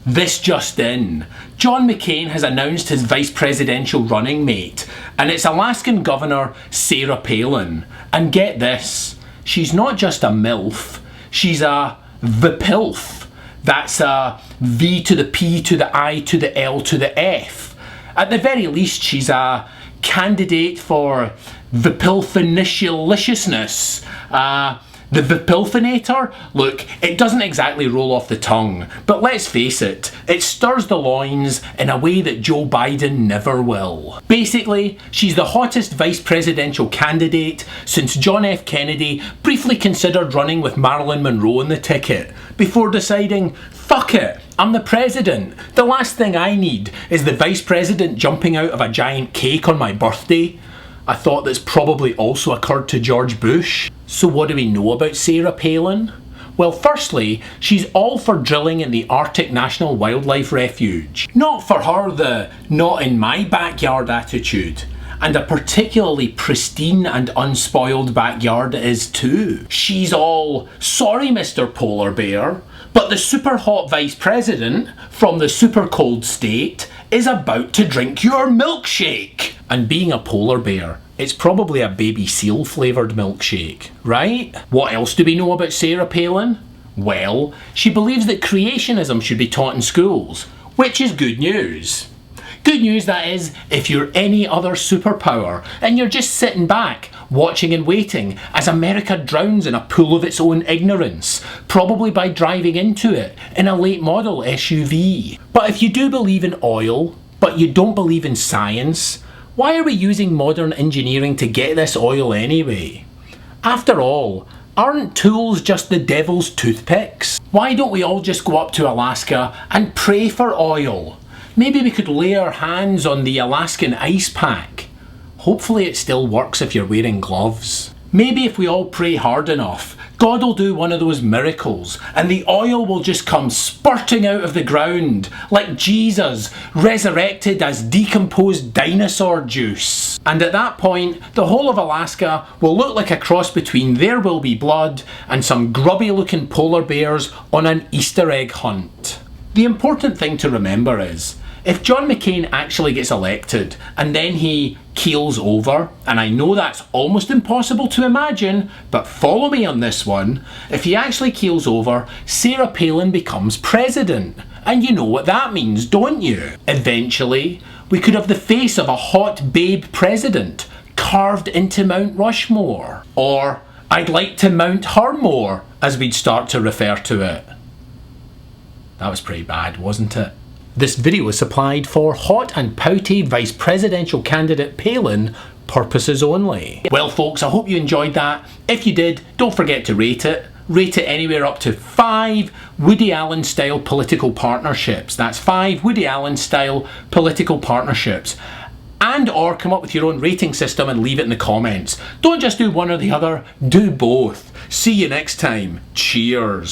This just in. John McCain has announced his vice presidential running mate, and it's Alaskan Governor Sarah Palin. And get this, she's not just a MILF, she's a V.P.I.L.F. That's a V to the P to the I to the L to the F. At the very least, she's a candidate for V.P.I.L.F.iniciousness. The V.P.I.L.F.inator? Look, it doesn't exactly roll off the tongue, but let's face it, it stirs the loins in a way that Joe Biden never will. Basically, she's the hottest vice presidential candidate since John F. Kennedy briefly considered running with Marilyn Monroe on the ticket, before deciding, fuck it, I'm the president. The last thing I need is the vice president jumping out of a giant cake on my birthday. A thought that's probably also occurred to George Bush. So what do we know about Sarah Palin? Well, firstly, she's all for drilling in the Arctic National Wildlife Refuge. Not for her the not in my backyard attitude. And a particularly pristine and unspoiled backyard it is too. She's all, sorry Mr. Polar Bear, but the super hot vice president from the super cold state is about to drink your milkshake. And being a polar bear, it's probably a baby seal flavoured milkshake, right? What else do we know about Sarah Palin? Well, she believes that creationism should be taught in schools, which is good news. Good news, that is, if you're any other superpower and you're just sitting back, watching and waiting as America drowns in a pool of its own ignorance, probably by driving into it in a late model SUV. But if you do believe in oil, but you don't believe in science, why are we using modern engineering to get this oil anyway? After all, aren't tools just the devil's toothpicks? Why don't we all just go up to Alaska and pray for oil? Maybe we could lay our hands on the Alaskan ice pack. Hopefully it still works if you're wearing gloves. Maybe if we all pray hard enough, God will do one of those miracles and the oil will just come spurting out of the ground like Jesus resurrected as decomposed dinosaur juice. And at that point, the whole of Alaska will look like a cross between There Will Be Blood and some grubby looking polar bears on an Easter egg hunt. The important thing to remember is, if John McCain actually gets elected and then he keels over, and I know that's almost impossible to imagine, but follow me on this one, if he actually keels over, Sarah Palin becomes president. And you know what that means, don't you? Eventually, we could have the face of a hot babe president carved into Mount Rushmore. Or, I'd like to mount her more, as we'd start to refer to it. That was pretty bad, wasn't it? This video is supplied for hot and pouty vice presidential candidate Palin purposes only. Well folks, I hope you enjoyed that. If you did, don't forget to rate it. Rate it anywhere up to 5 Woody Allen style political partnerships. That's 5 Woody Allen style political partnerships. And or come up with your own rating system and leave it in the comments. Don't just do one or the other, do both. See you next time. Cheers.